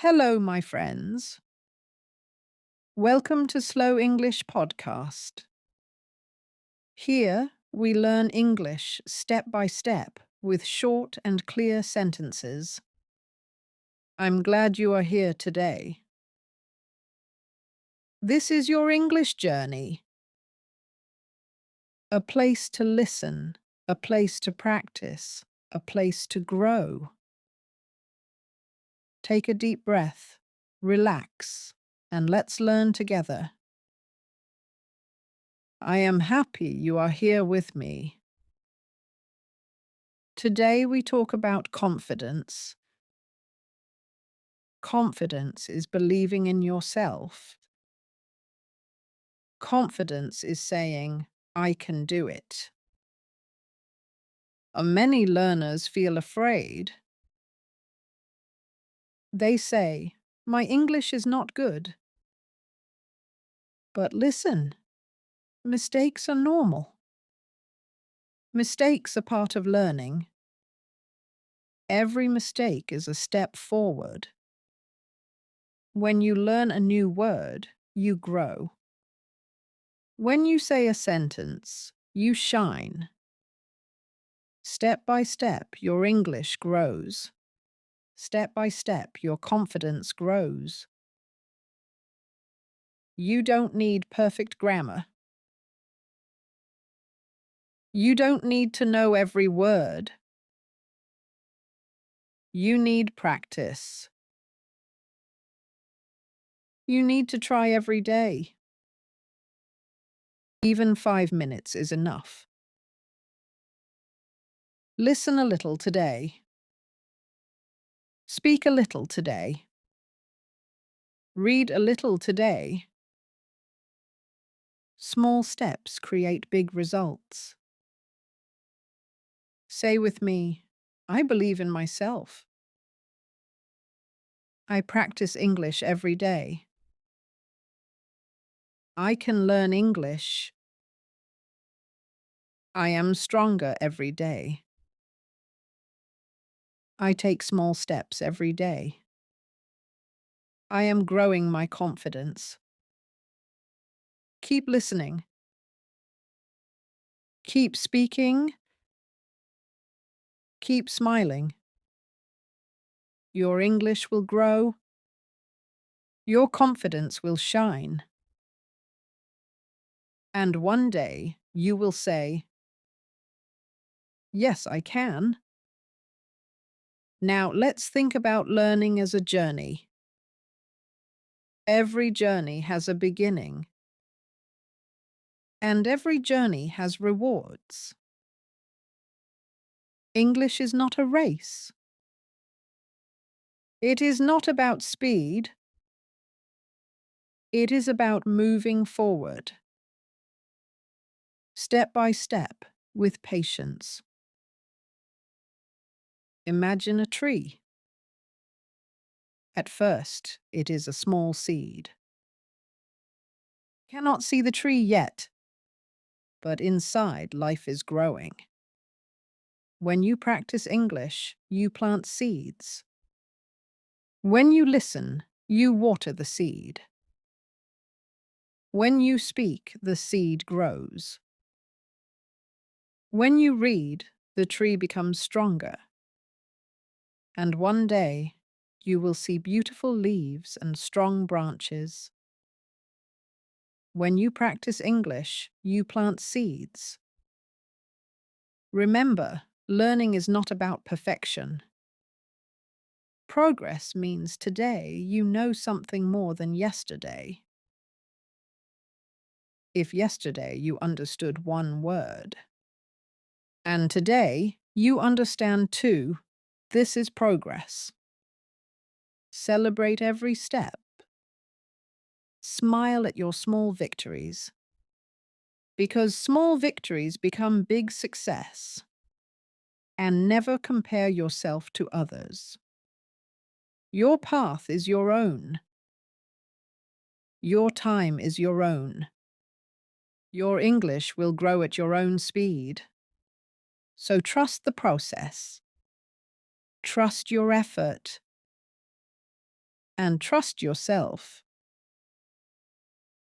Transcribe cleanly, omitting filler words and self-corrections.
Hello, my friends. Welcome to Slow English Podcast. Here, we learn English step by step with short and clear sentences. I'm glad you are here today. This is your English journey. A place to listen, a place to practice, a place to grow. Take a deep breath, relax, and let's learn together. I am happy you are here with me. Today we talk about confidence. Confidence is believing in yourself. Confidence is saying, I can do it. Many learners feel afraid. They say, my English is not good. But listen, mistakes are normal. Mistakes are part of learning. Every mistake is a step forward. When you learn a new word, you grow. When you say a sentence, you shine. Step by step, your English grows. Step by step, your confidence grows. You don't need perfect grammar. You don't need to know every word. You need practice. You need to try every day. Even 5 minutes is enough. Listen a little today. Speak a little today. Read a little today. Small steps create big results. Say with me, I believe in myself. I practice English every day. I can learn English. I am stronger every day. I take small steps every day. I am growing my confidence. Keep listening. Keep speaking. Keep smiling. Your English will grow. Your confidence will shine. And one day you will say, yes, I can. Now let's think about learning as a journey. Every journey has a beginning. And every journey has rewards. English is not a race. It is not about speed. It is about moving forward. Step by step, with patience. Imagine a tree. At first, it is a small seed. You cannot see the tree yet, but inside life is growing. When you practice English, you plant seeds. When you listen, you water the seed. When you speak, the seed grows. When you read, the tree becomes stronger. And one day, you will see beautiful leaves and strong branches. When you practice English, you plant seeds. Remember, learning is not about perfection. Progress means today you know something more than yesterday. If yesterday you understood one word, and today you understand two, this is progress. Celebrate every step. Smile at your small victories. Because small victories become big success. And never compare yourself to others. Your path is your own. Your time is your own. Your English will grow at your own speed. So trust the process. Trust your effort. and trust yourself